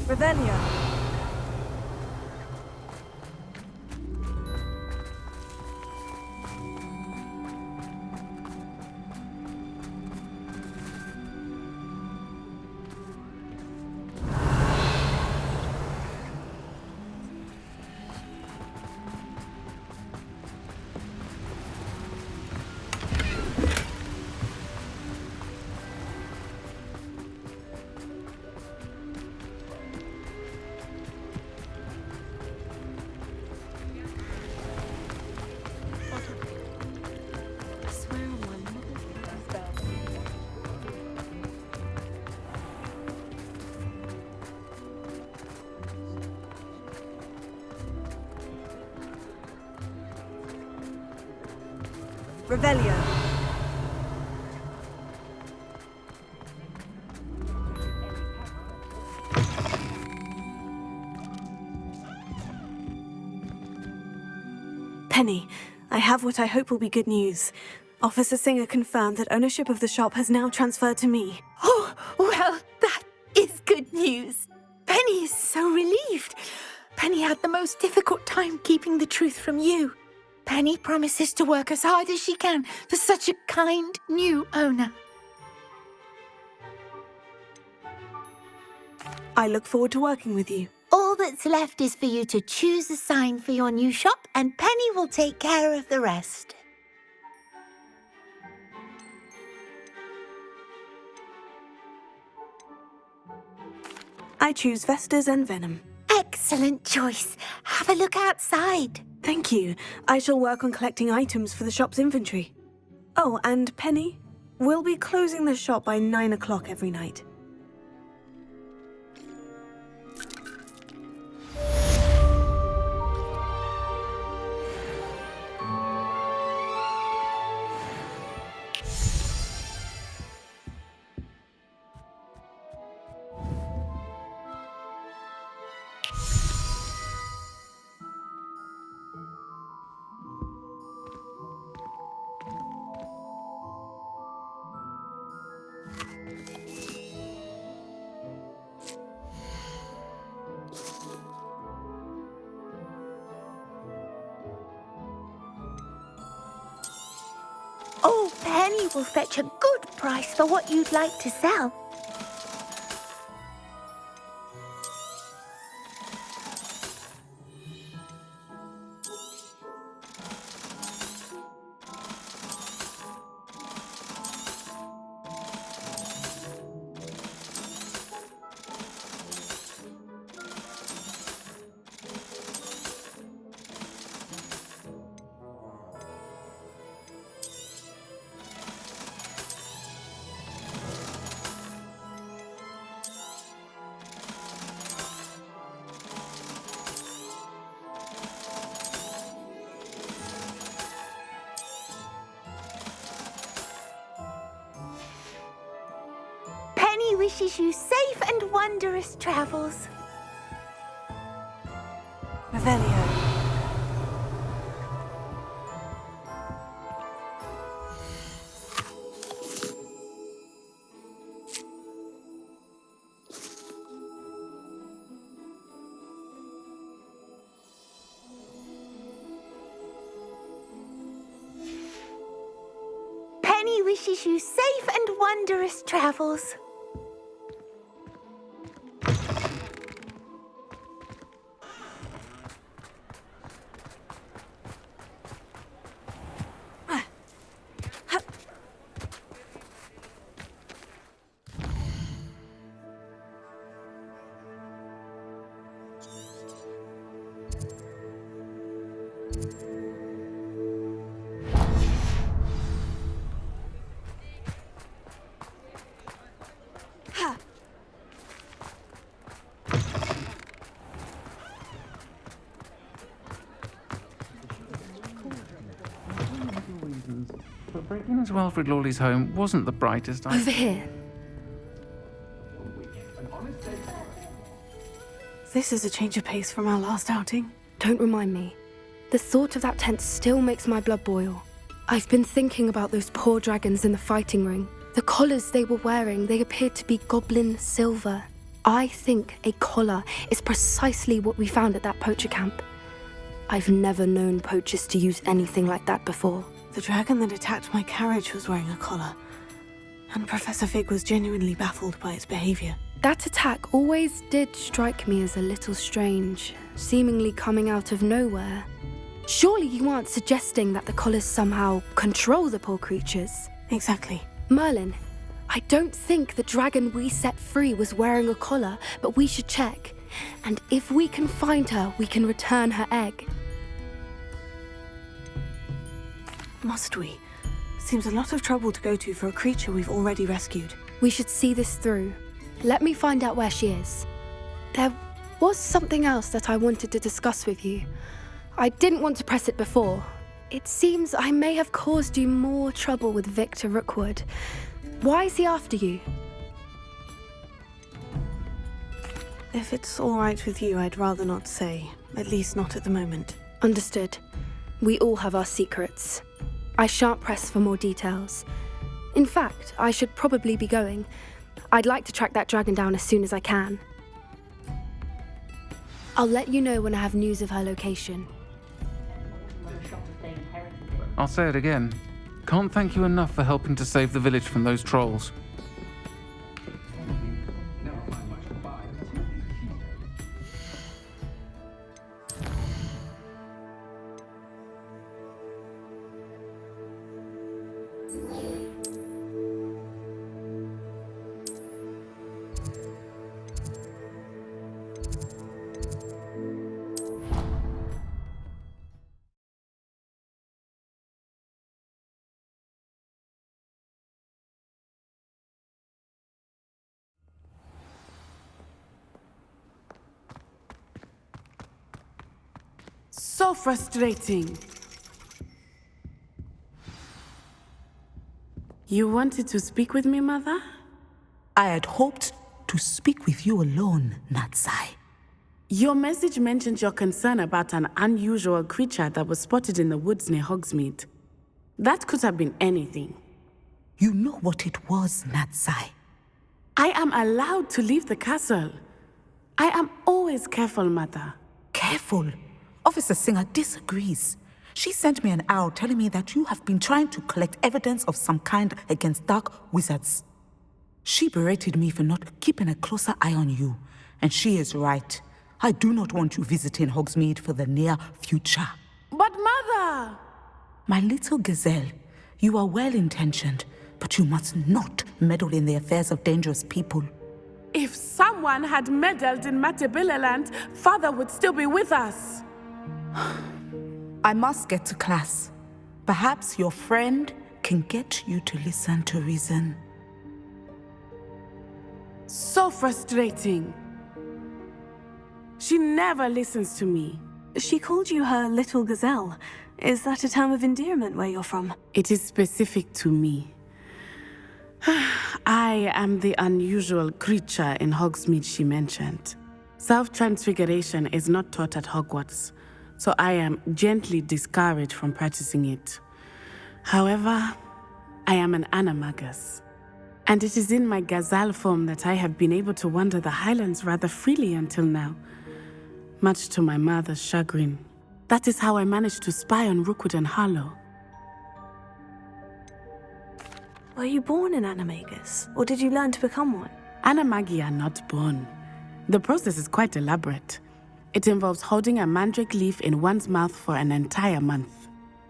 Revelio. Revelio. Penny, I have what I hope will be good news. Officer Singer confirmed that ownership of the shop has now transferred to me. Oh, well, that is good news. Penny is so relieved. Penny had the most difficult time keeping the truth from you. Penny promises to work as hard as she can for such a kind new owner. I look forward to working with you. All that's left is for you to choose a sign for your new shop, and Penny will take care of the rest. I choose Vestas and Venom. Excellent choice. Have a look outside. Thank you. I shall work on collecting items for the shop's inventory. Oh, and Penny, we'll be closing the shop by 9 o'clock every night. Oh, Penny will fetch a good price for what you'd like to sell. Penny wishes you safe and wondrous travels. Revelio. Penny wishes you safe and wondrous travels. But breaking into Alfred Lawley's home wasn't the brightest idea. Over here. This is a change of pace from our last outing. Don't remind me. The thought of that tent still makes my blood boil. I've been thinking about those poor dragons in the fighting ring. The collars they were wearing, they appeared to be goblin silver. I think a collar is precisely what we found at that poacher camp. I've never known poachers to use anything like that before. The dragon that attacked my carriage was wearing a collar, and Professor Fig was genuinely baffled by its behavior. That attack always did strike me as a little strange, seemingly coming out of nowhere. Surely you aren't suggesting that the collars somehow control the poor creatures? Exactly. Merlin, I don't think the dragon we set free was wearing a collar, but we should check. And if we can find her, we can return her egg. Must we? Seems a lot of trouble to go to for a creature we've already rescued. We should see this through. Let me find out where she is. There was something else that I wanted to discuss with you. I didn't want to press it before. It seems I may have caused you more trouble with Victor Rookwood. Why is he after you? If it's all right with you, I'd rather not say. At least not at the moment. Understood. We all have our secrets. I shan't press for more details. In fact, I should probably be going. I'd like to track that dragon down as soon as I can. I'll let you know when I have news of her location. I'll say it again. Can't thank you enough for helping to save the village from those trolls. So frustrating. You wanted to speak with me, Mother? I had hoped to speak with you alone, Natty. Your message mentioned your concern about an unusual creature that was spotted in the woods near Hogsmeade. That could have been anything. You know what it was, Natty. I am allowed to leave the castle. I am always careful, Mother. Careful. Officer Singer disagrees. She sent me an owl telling me that you have been trying to collect evidence of some kind against dark wizards. She berated me for not keeping a closer eye on you, and she is right. I do not want you visiting Hogsmeade for the near future. But Mother! My little gazelle, you are well-intentioned, but you must not meddle in the affairs of dangerous people. If someone had meddled in Matabeleland, Father would still be with us. I must get to class. Perhaps your friend can get you to listen to reason. So frustrating. She never listens to me. She called you her little gazelle. Is that a term of endearment where you're from? It is specific to me. I am the unusual creature in Hogsmeade she mentioned. Self-transfiguration is not taught at Hogwarts, so I am gently discouraged from practicing it. However, I am an animagus, and it is in my gazelle form that I have been able to wander the Highlands rather freely until now, much to my mother's chagrin. That is how I managed to spy on Rookwood and Harlow. Were you born an animagus, or did you learn to become one? Animagi are not born. The process is quite elaborate. It involves holding a mandrake leaf in one's mouth for an entire month,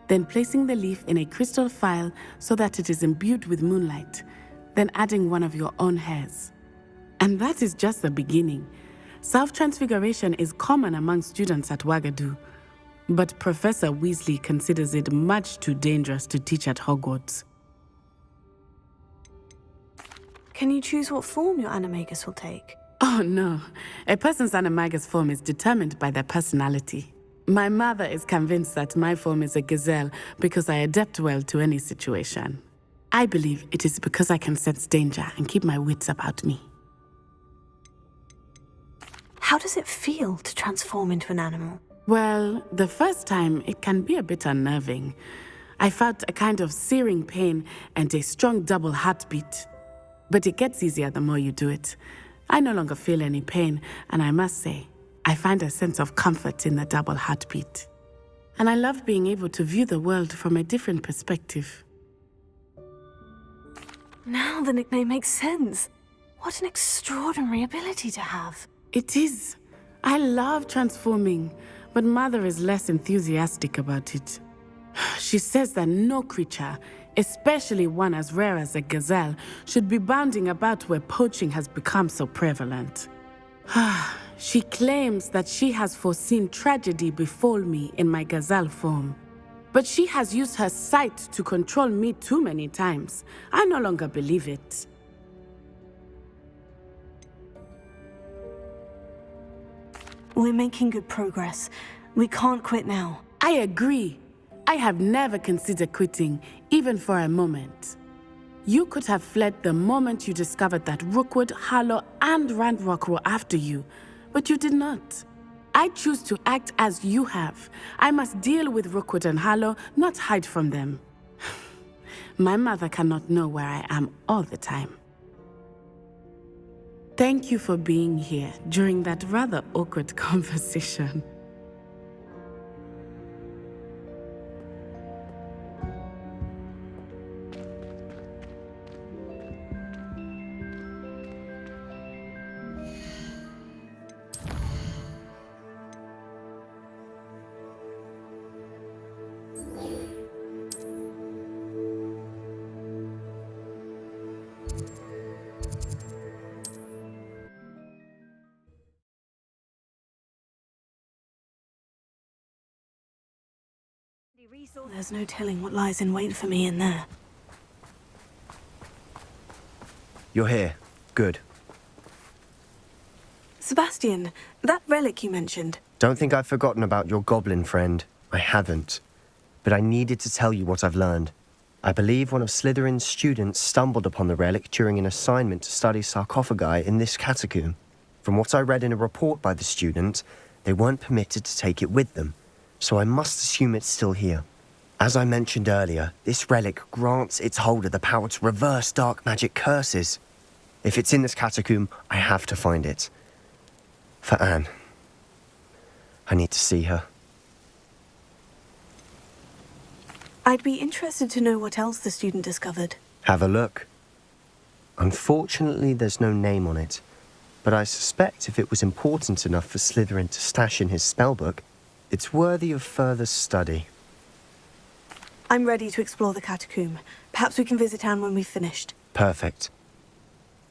then placing the leaf in a crystal phial so that it is imbued with moonlight, then adding one of your own hairs. And that is just the beginning. Self-transfiguration is common among students at Wagadu, but Professor Weasley considers it much too dangerous to teach at Hogwarts. Can you choose what form your animagus will take? Oh no, a person's animagus form is determined by their personality. My mother is convinced that my form is a gazelle because I adapt well to any situation. I believe it is because I can sense danger and keep my wits about me. How does it feel to transform into an animal? Well, the first time it can be a bit unnerving. I felt a kind of searing pain and a strong double heartbeat. But it gets easier the more you do it. I no longer feel any pain, and I must say, I find a sense of comfort in the double heartbeat. And I love being able to view the world from a different perspective. Now the nickname makes sense. What an extraordinary ability to have. It is. I love transforming, but Mother is less enthusiastic about it. She says that no creature, especially one as rare as a gazelle, should be bounding about where poaching has become so prevalent. She claims that she has foreseen tragedy befall me in my gazelle form. But she has used her sight to control me too many times. I no longer believe it. We're making good progress. We can't quit now. I agree. I have never considered quitting, even for a moment. You could have fled the moment you discovered that Rookwood, Harlow, and Randrock were after you, but you did not. I choose to act as you have. I must deal with Rookwood and Harlow, not hide from them. My mother cannot know where I am all the time. Thank you for being here during that rather awkward conversation. There's no telling what lies in wait for me in there. You're here. Good. Sebastian, that relic you mentioned. Don't think I've forgotten about your goblin friend. I haven't. But I needed to tell you what I've learned. I believe one of Slytherin's students stumbled upon the relic during an assignment to study sarcophagi in this catacomb. From what I read in a report by the student, they weren't permitted to take it with them, so I must assume it's still here. As I mentioned earlier, this relic grants its holder the power to reverse dark magic curses. If it's in this catacomb, I have to find it. For Anne. I need to see her. I'd be interested to know what else the student discovered. Have a look. Unfortunately, there's no name on it, but I suspect if it was important enough for Slytherin to stash in his spellbook, it's worthy of further study. I'm ready to explore the catacomb. Perhaps we can visit Anne when we've finished. Perfect.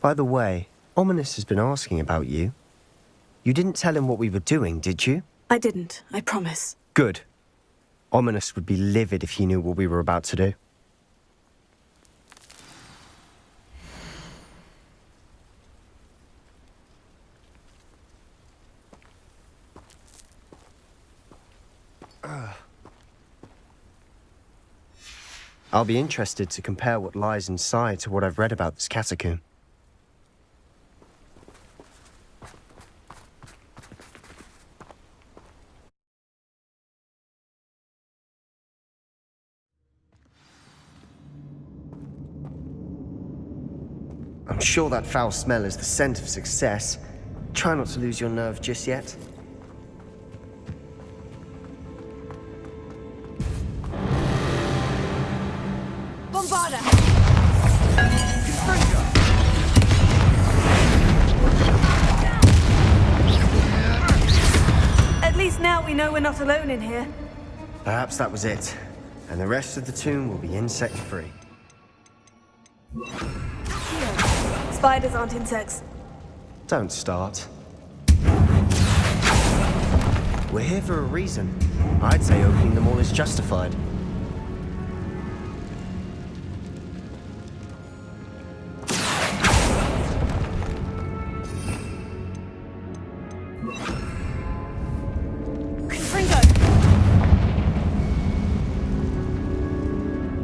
By the way, Ominous has been asking about you. You didn't tell him what we were doing, did you? I didn't, I promise. Good. Ominous would be livid if he knew what we were about to do. I'll be interested to compare what lies inside to what I've read about this catacomb. I'm sure that foul smell is the scent of success. Try not to lose your nerve just yet. Bombarda! At least now we know we're not alone in here. Perhaps that was it, and the rest of the tomb will be insect-free. Spiders aren't insects. Don't start. We're here for a reason. I'd say opening them all is justified.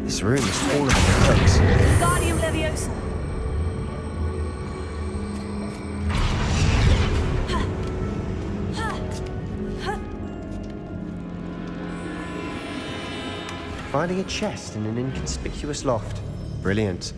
This room is full of cloaks. Guardian Leviosa. finding a chest in an inconspicuous loft. Brilliant.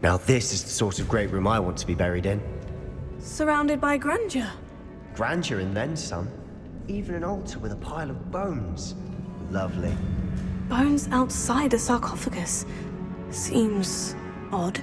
Now this is the sort of great room I want to be buried in. Surrounded by grandeur. Grandeur and then some. Even an altar with a pile of bones. Lovely. Bones outside a sarcophagus. Seems odd.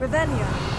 Revelio.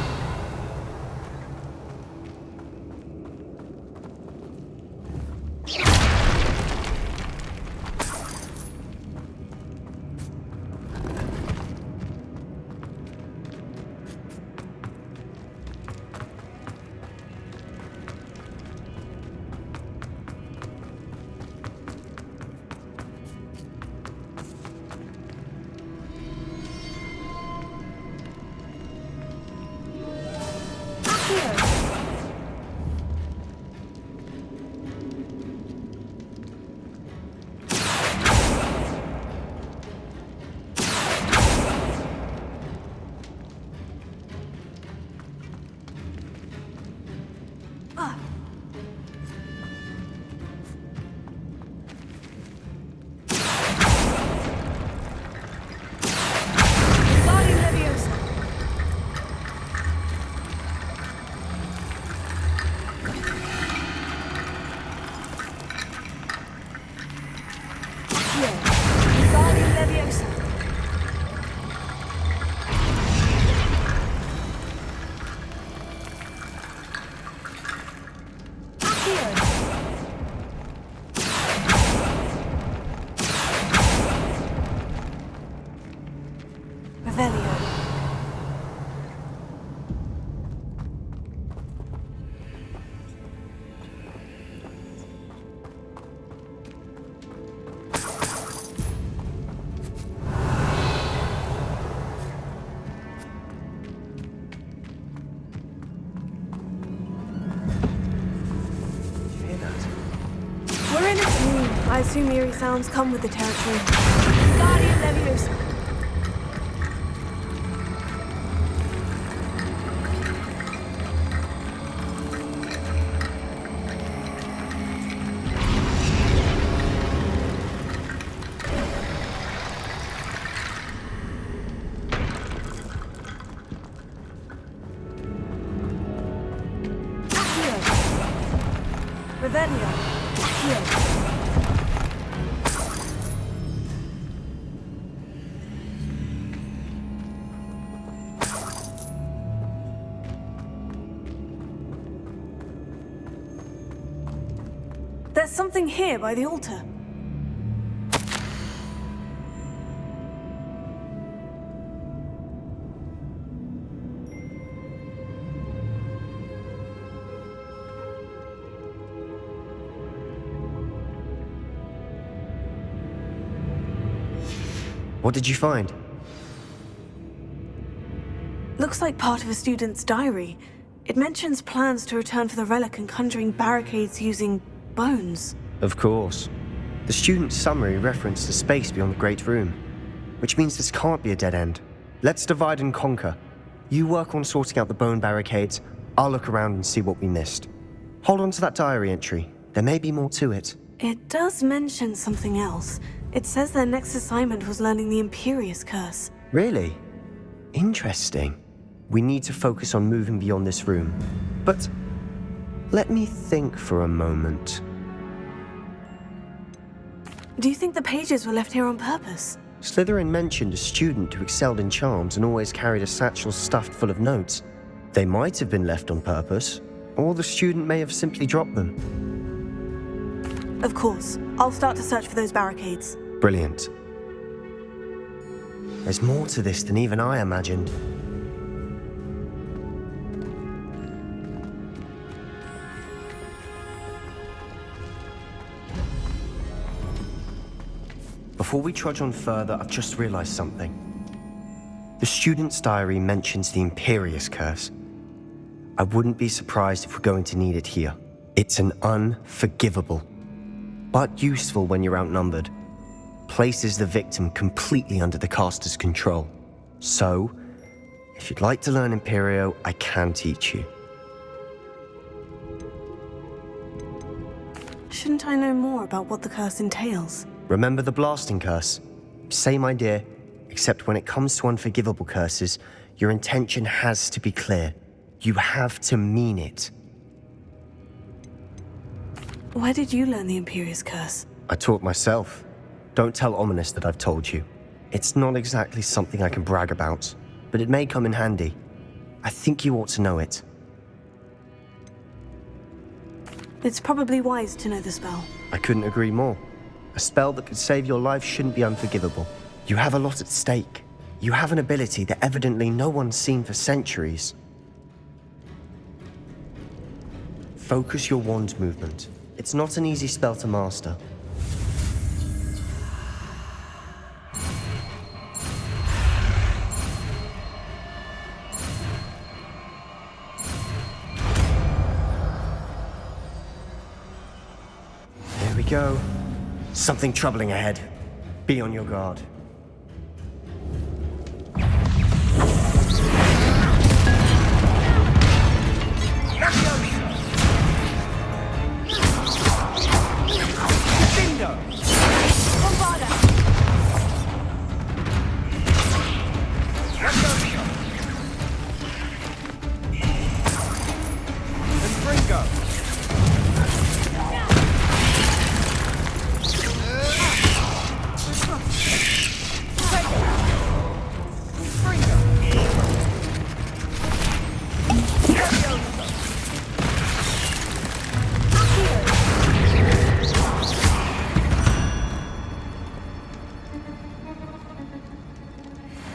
I assume eerie sounds come with the territory. Guardian Leviosa. Revelio. Here. There's something here by the altar. What did you find? Looks like part of a student's diary. It mentions plans to return for the relic and conjuring barricades using bones. Of course. The student's summary referenced the space beyond the Great Room, which means this can't be a dead end. Let's divide and conquer. You work on sorting out the bone barricades, I'll look around and see what we missed. Hold on to that diary entry. There may be more to it. It does mention something else. It says their next assignment was learning the Imperious Curse. Really? Interesting. We need to focus on moving beyond this room. But let me think for a moment. Do you think the pages were left here on purpose? Slytherin mentioned a student who excelled in charms and always carried a satchel stuffed full of notes. They might have been left on purpose, or the student may have simply dropped them. Of course. I'll start to search for those barricades. Brilliant. There's more to this than even I imagined. Before we trudge on further, I've just realized something. The student's diary mentions the Imperious Curse. I wouldn't be surprised if we're going to need it here. It's an unforgivable, but useful when you're outnumbered. Places the victim completely under the caster's control. So, if you'd like to learn Imperio, I can teach you. Shouldn't I know more about what the curse entails? Remember the blasting curse? Same idea, except when it comes to unforgivable curses, your intention has to be clear. You have to mean it. Where did you learn the Imperious Curse? I taught myself. Don't tell Ominous that I've told you. It's not exactly something I can brag about, but it may come in handy. I think you ought to know it. It's probably wise to know the spell. I couldn't agree more. A spell that could save your life shouldn't be unforgivable. You have a lot at stake. You have an ability that evidently no one's seen for centuries. Focus your wand movement. It's not an easy spell to master. There we go. Something troubling ahead. Be on your guard.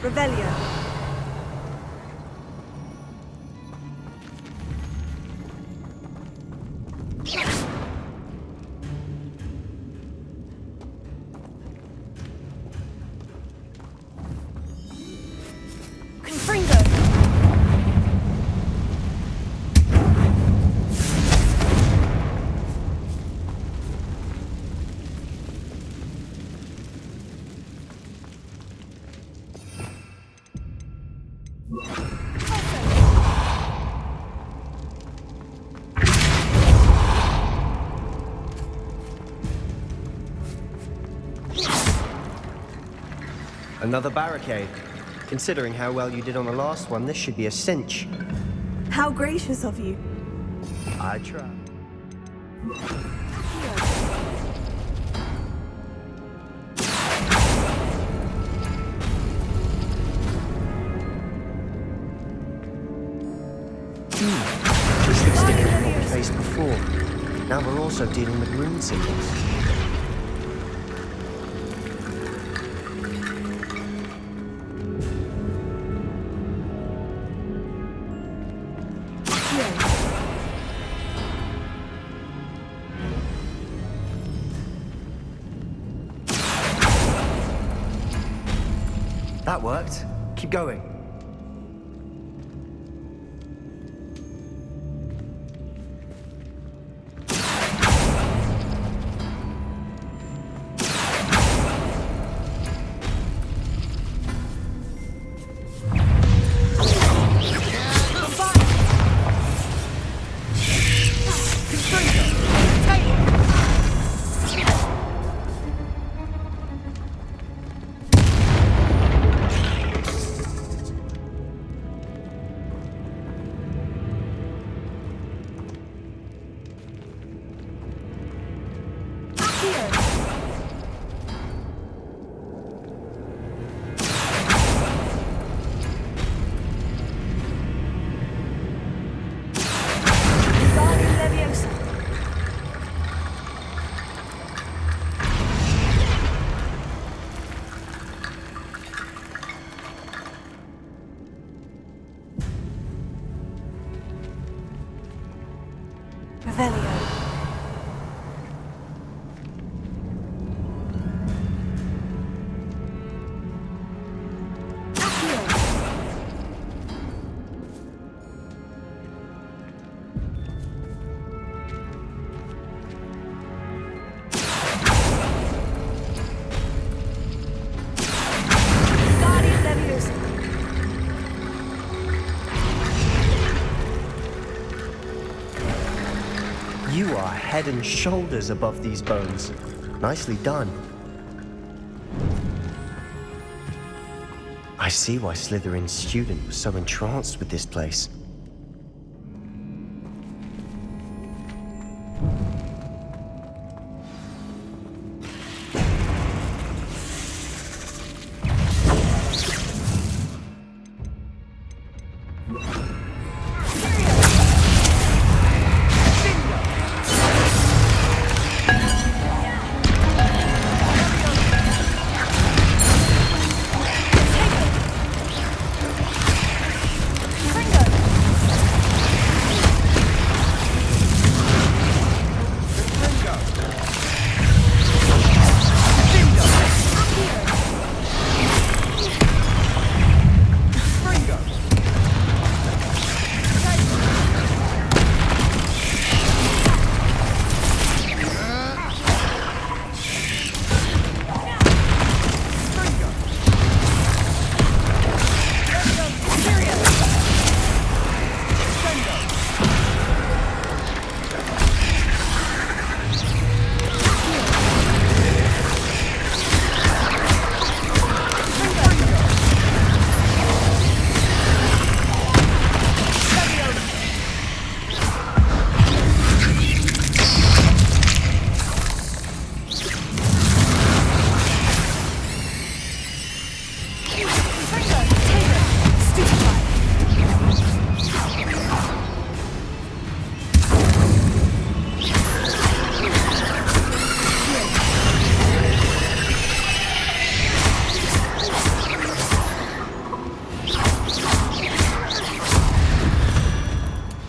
Revelio. Confringo. Another barricade. Considering how well you did on the last one, this should be a cinch. How gracious of you. I try. This looks different from what we faced before. Now we're also dealing with rune symbols. That worked. Keep going. You are head and shoulders above these bones. Nicely done. I see why Slytherin's student was so entranced with this place.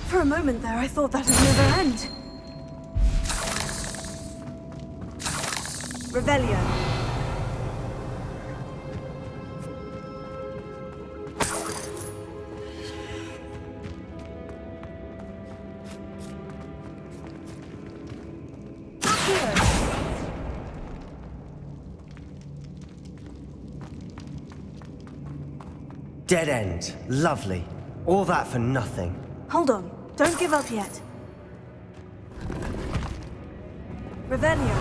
For a moment there, I thought that'd never end. Rebellion. Dead end. Lovely. All that for nothing. Hold on. Don't give up yet. Revelio.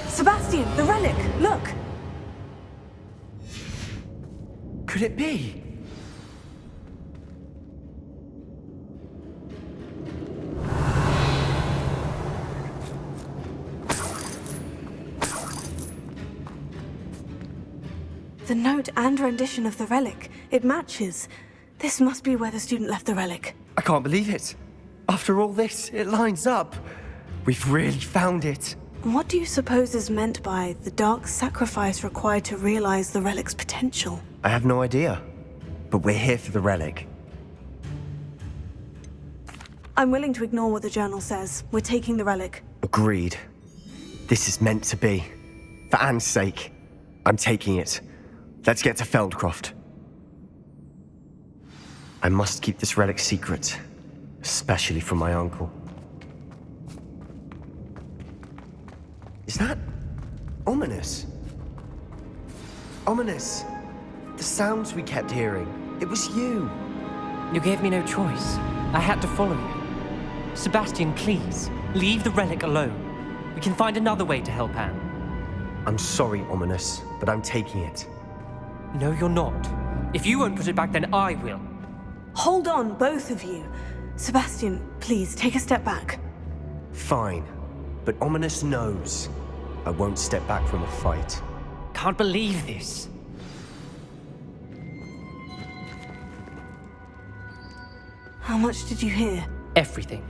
Sebastьяном. Sebastian, the relic! Look! Could it be? The note and rendition of the relic. It matches. This must be where the student left the relic. I can't believe it. After all this, it lines up. We've really found it. What do you suppose is meant by the dark sacrifice required to realize the relic's potential? I have no idea. But we're here for the relic. I'm willing to ignore what the journal says. We're taking the relic. Agreed. This is meant to be. For Anne's sake, I'm taking it. Let's get to Feldcroft. I must keep this relic secret, especially from my uncle. Is that ominous? Ominous. The sounds we kept hearing. It was you. You gave me no choice. I had to follow you. Sebastian, please, leave the relic alone. We can find another way to help Anne. I'm sorry, Ominous, but I'm taking it. No, you're not. If you won't put it back, then I will. Hold on, both of you. Sebastian, please, take a step back. Fine, but Ominous knows I won't step back from a fight. Can't believe this. How much did you hear? Everything.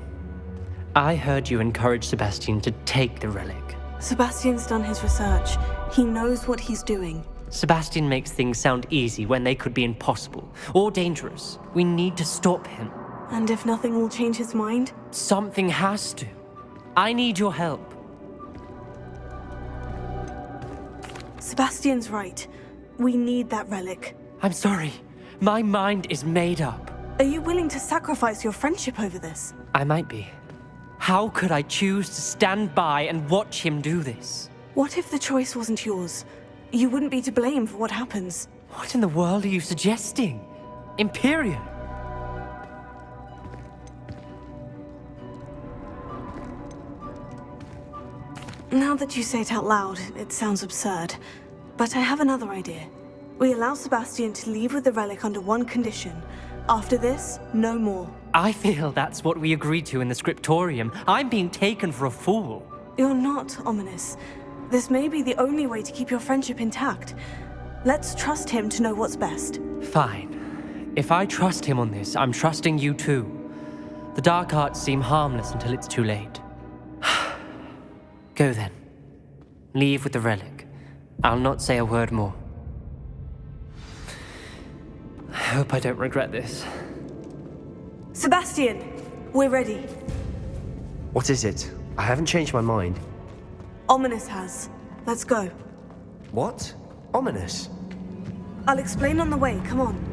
I heard you encourage Sebastian to take the relic. Sebastian's done his research. He knows what he's doing. Sebastian makes things sound easy when they could be impossible or dangerous. We need to stop him. And if nothing will change his mind? Something has to. I need your help. Sebastian's right. We need that relic. I'm sorry. My mind is made up. Are you willing to sacrifice your friendship over this? I might be. How could I choose to stand by and watch him do this? What if the choice wasn't yours? You wouldn't be to blame for what happens. What in the world are you suggesting? Imperium? Now that you say it out loud, it sounds absurd. But I have another idea. We allow Sebastian to leave with the relic under one condition. After this, no more. I feel that's what we agreed to in the scriptorium. I'm being taken for a fool. You're not, Ominous. This may be the only way to keep your friendship intact. Let's trust him to know what's best. Fine. If I trust him on this, I'm trusting you too. The dark arts seem harmless until it's too late. Go then. Leave with the relic. I'll not say a word more. I hope I don't regret this. Sebastian, we're ready. What is it? I haven't changed my mind. Ominous has. Let's go. What? Ominous? I'll explain on the way. Come on.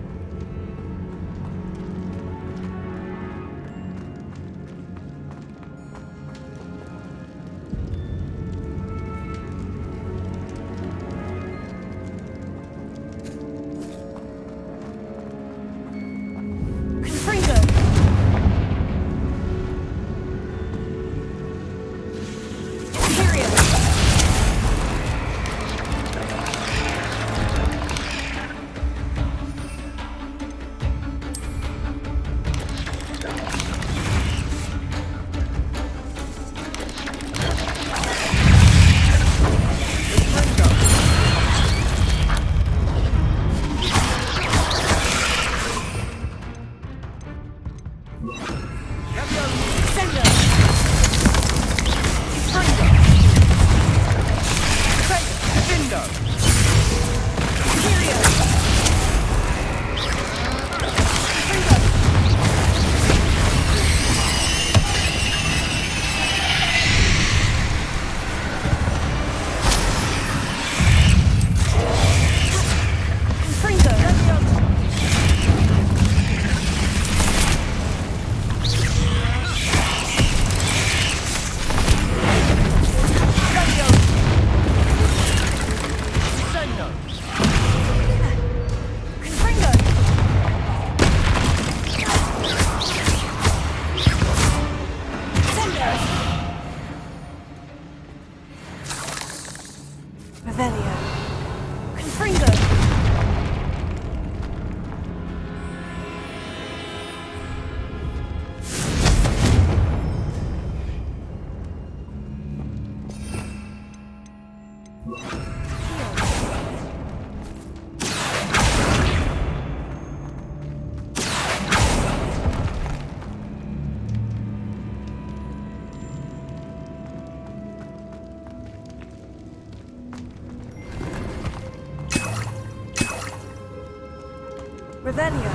Revelio.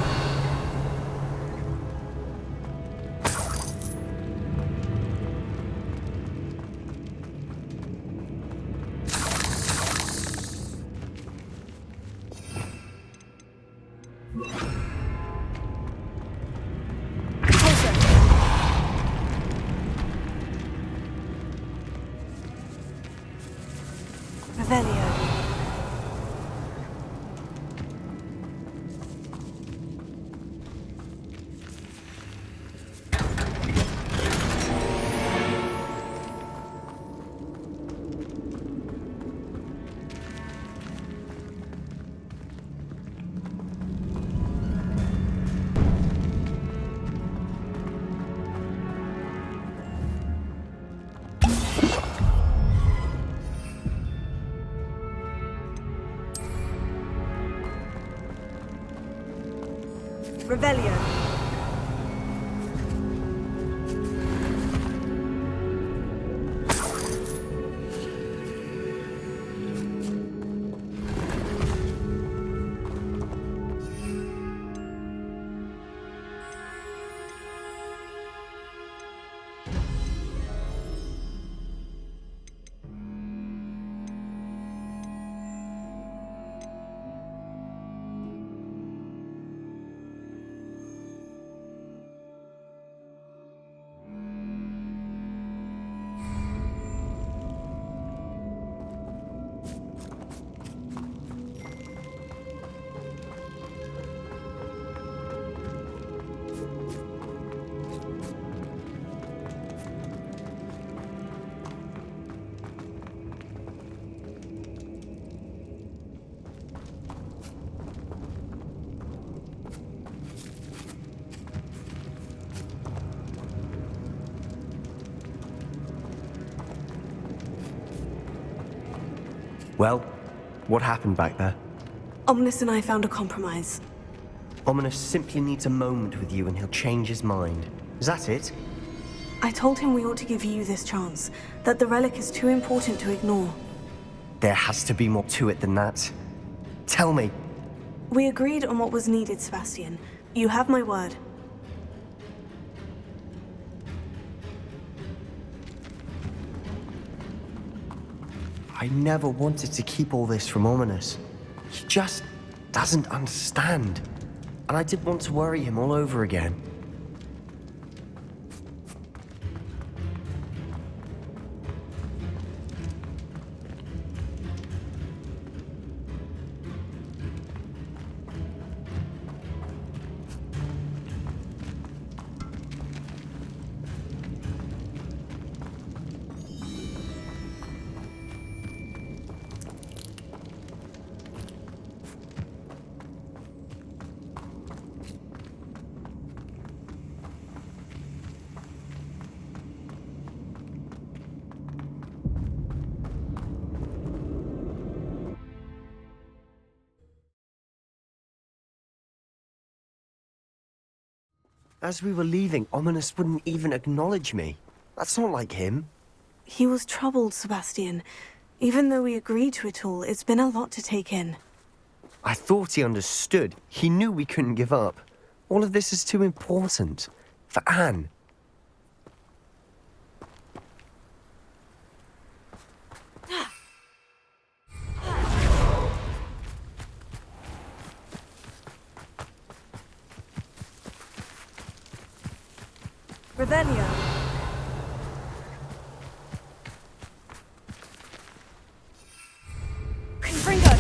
Revelio. Revelio. Well, what happened back there? Ominous and I found a compromise. Ominous simply needs a moment with you and he'll change his mind. Is that it? I told him we ought to give you this chance, that the relic is too important to ignore. There has to be more to it than that. Tell me. We agreed on what was needed, Sebastien. You have my word. I never wanted to keep all this from Ominous. He just doesn't understand. And I didn't want to worry him all over again. As we were leaving, Ominous wouldn't even acknowledge me. That's not like him. He was troubled, Sebastien. Even though we agreed to it all, it's been a lot to take in. I thought he understood. He knew we couldn't give up. All of this is too important. For Anne. Revelio. Confringo.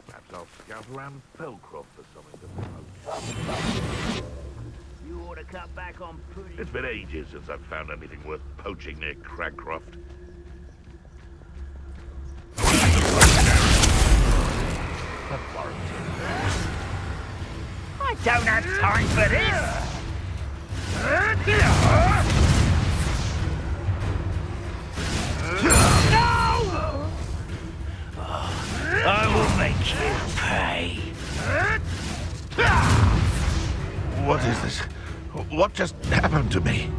Perhaps I'll scout around Felcroft for something to promote. You ought to cut back on pudding. It's been ages since I've found anything worth poaching near Cragcroft. I don't have time for this! No! I will make you pay. What just happened to me?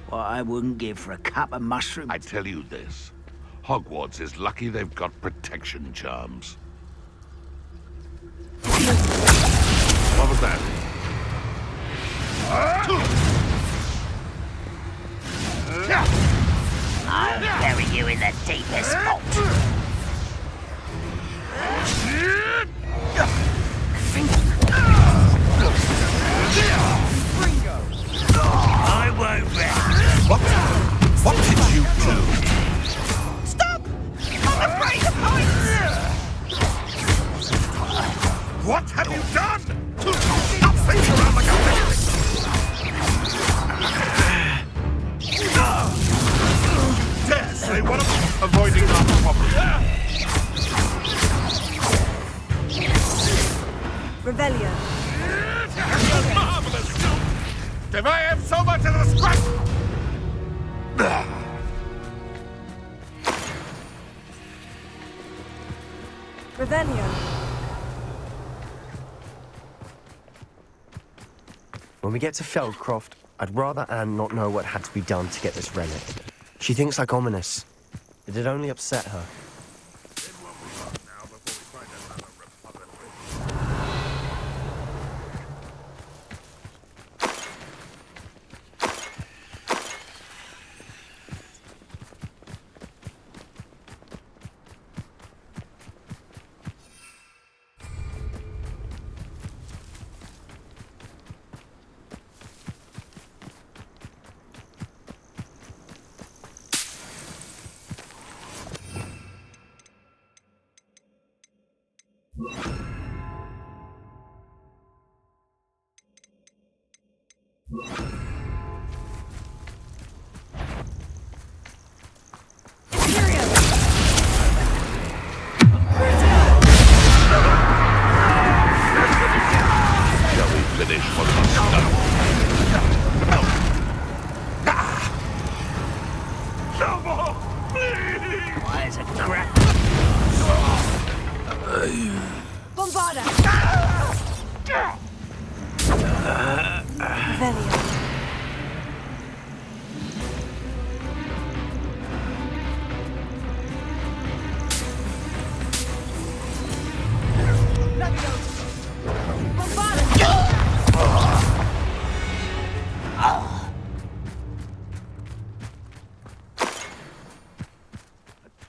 What I wouldn't give for a cup of mushroom. I tell you this. Hogwarts is lucky they've got protection charms. What was that? I'll bury you in the deepest vault. I won't rest. What did you do? Stop! I'm afraid of heights! What have you done? Stop thinking around like a baby! Dare say what I'm avoiding our problem. Revelio. Marvelous! If I have so much as a scratch! Revelio. When we get to Feldcroft, I'd rather Anne not know what had to be done to get this relic. She thinks like ominous. It'd only upset her.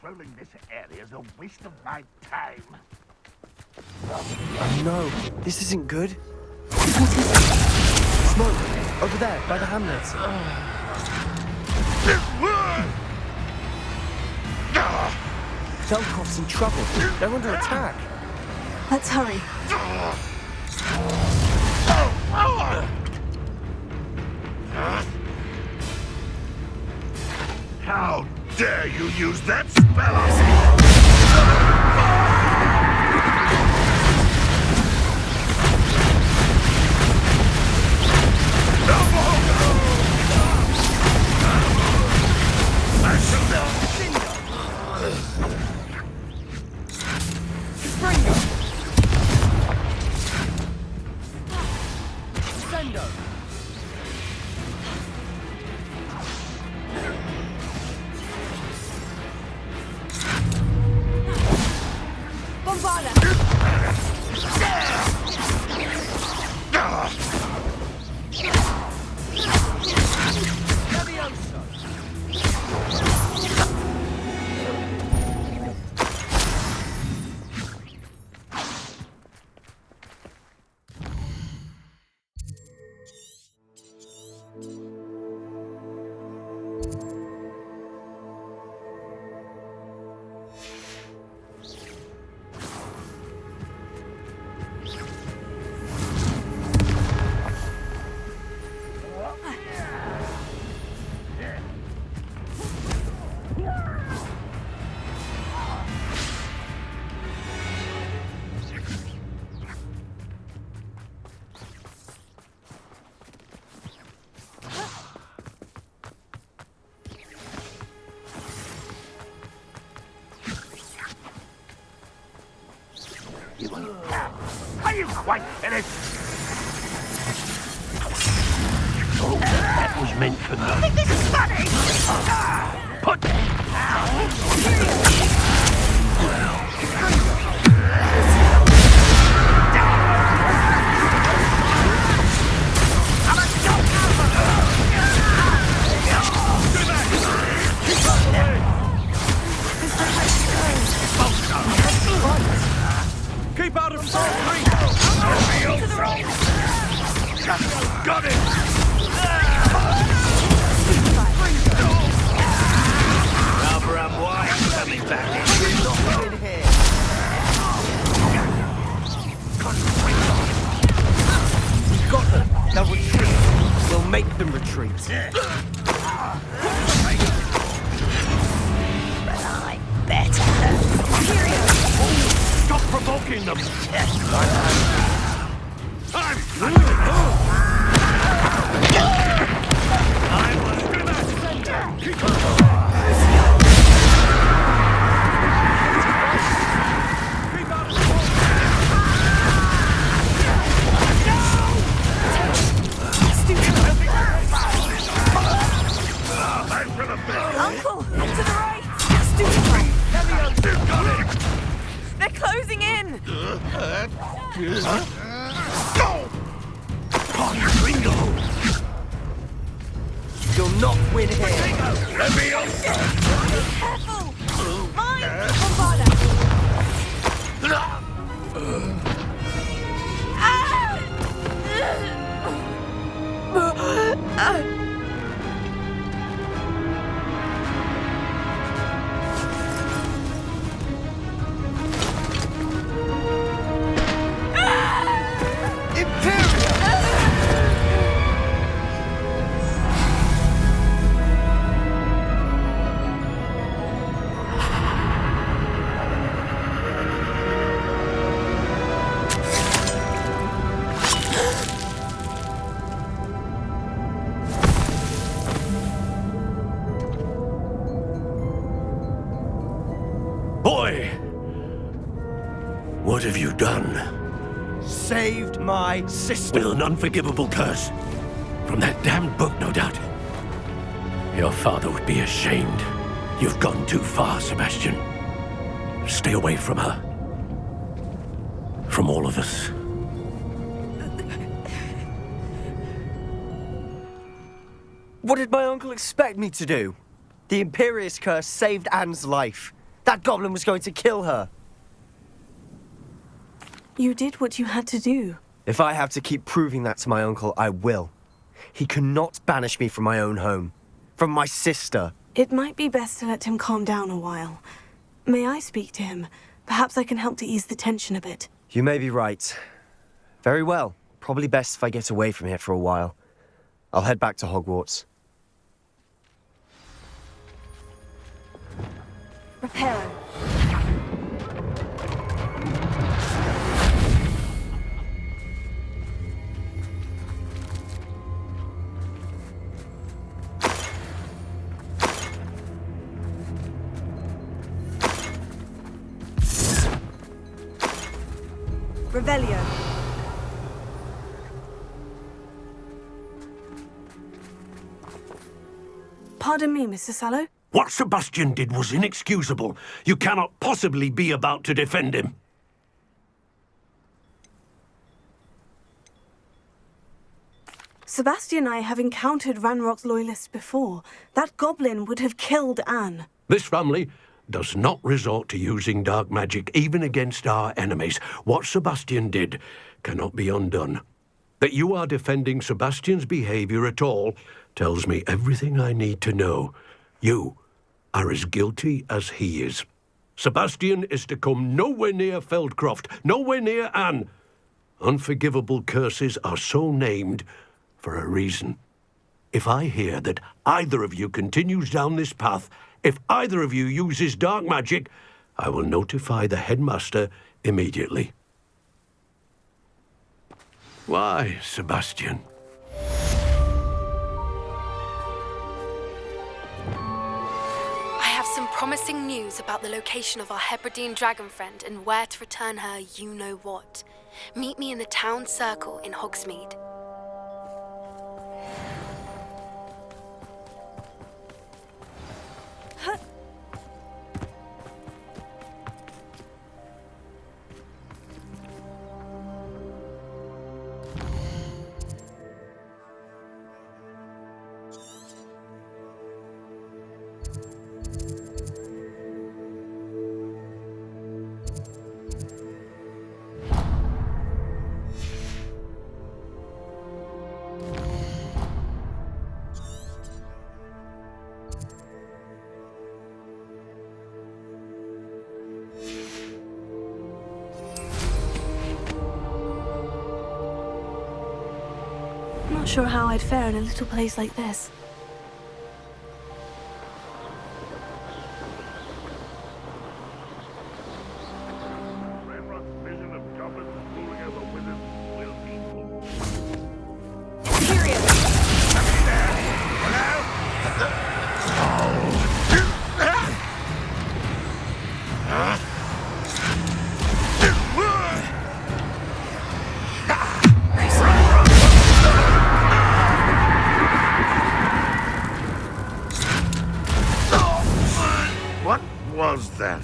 Patrolling this area is a waste of my time. Oh no, this isn't good. What is it? Smoke, over there, by the hamlet. Feldcroft's in trouble. They're under attack. Let's hurry. How dare you use that spell? You won't. Are you quite finished? Oh, that was meant for me. I think this is funny! Put Keep out of sight, Got it! Rubber and wire coming back in. We've got them. They'll retreat. We'll make them retreat. But I'm better. Stop provoking them! Uncle, to the right! Stupid! They're closing in! You'll not win here. Careful! Mine! Bombarda! Boy! What have you done? Saved my sister. With an unforgivable curse. From that damned book, no doubt. Your father would be ashamed. You've gone too far, Sebastien. Stay away from her. From all of us. What did my uncle expect me to do? The Imperious curse saved Anne's life. That goblin was going to kill her. You did what you had to do. If I have to keep proving that to my uncle, I will. He cannot banish me from my own home. From my sister. It might be best to let him calm down a while. May I speak to him? Perhaps I can help to ease the tension a bit. You may be right. Very well. Probably best if I get away from here for a while. I'll head back to Hogwarts. Reparo. Revelio. Pardon me, Mr. Sallow. What Sebastien did was inexcusable. You cannot possibly be about to defend him. Sebastien and I have encountered Ranrock's loyalists before. That goblin would have killed Anne. This family does not resort to using dark magic even against our enemies. What Sebastien did cannot be undone. That you are defending Sebastian's behavior at all tells me everything I need to know. You are as guilty as he is. Sebastien is to come nowhere near Feldcroft, nowhere near Anne. Unforgivable curses are so named for a reason. If I hear that either of you continues down this path, if either of you uses dark magic, I will notify the headmaster immediately. Why, Sebastien? I have some promising news about the location of our Hebridean dragon friend and where to return her you-know-what. Meet me in the town circle in Hogsmeade. Not sure how I'd fare in a little place like this. What was that?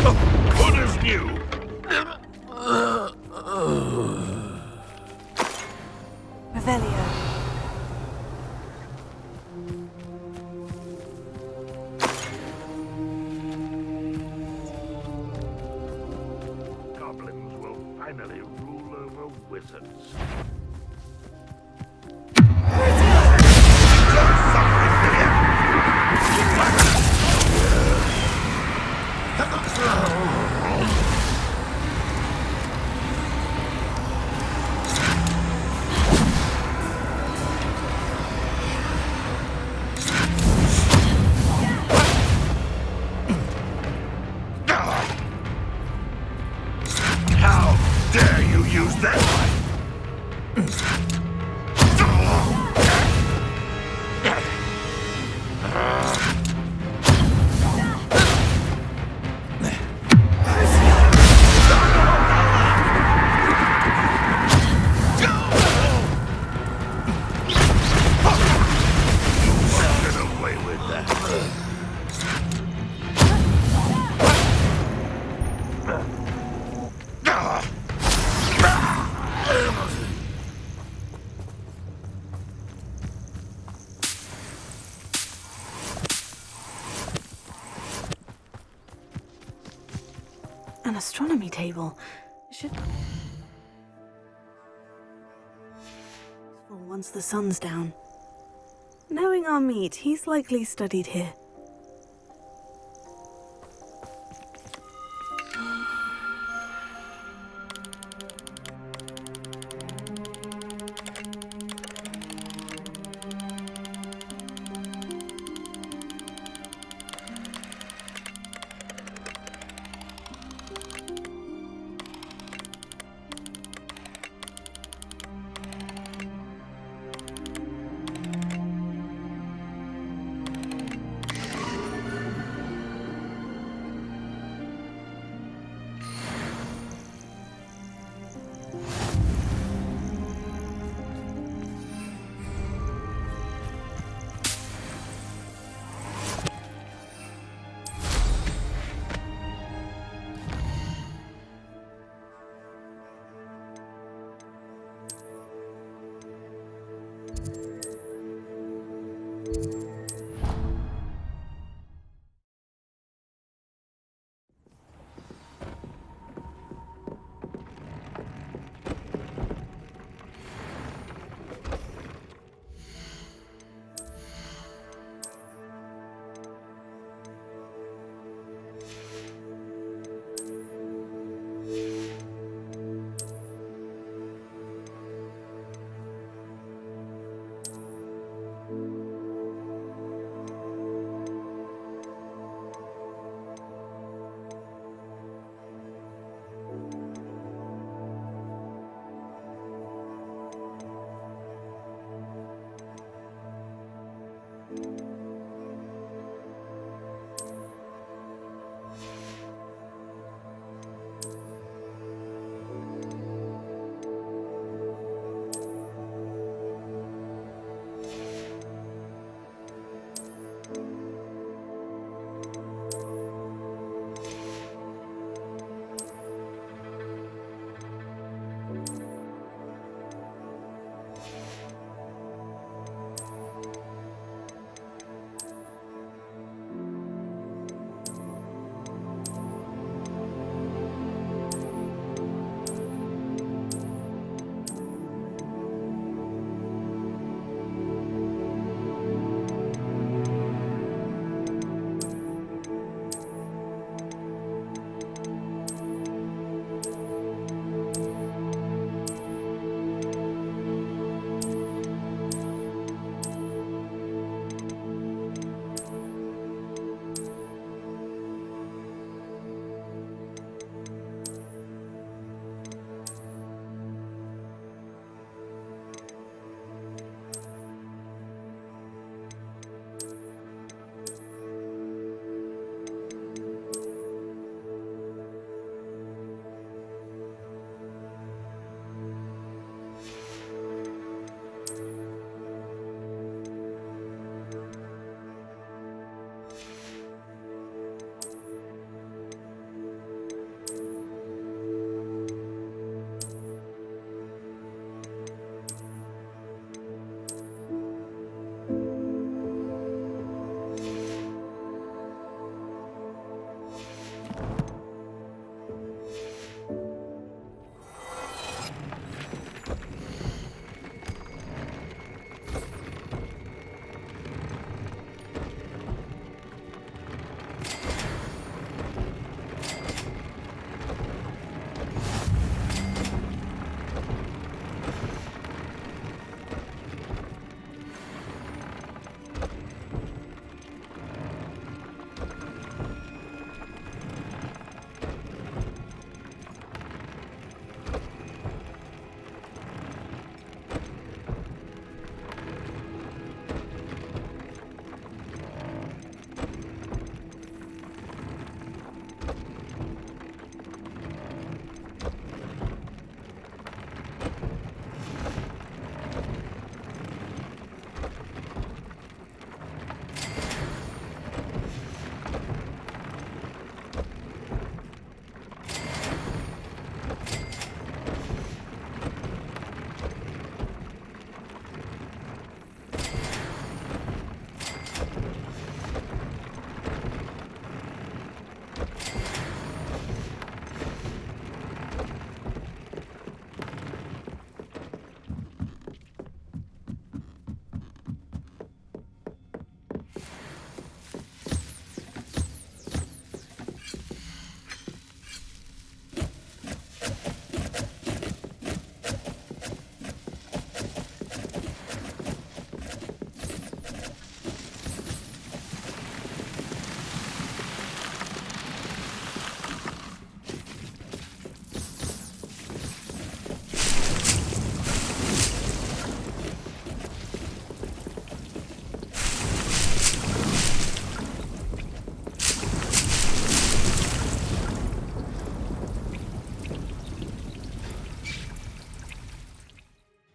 Oh, good as new. Revelio. Goblins will finally rule over wizards. How dare you use that? Get away with that. An astronomy table. Should... For once the sun's down. Knowing our meat, he's likely studied here.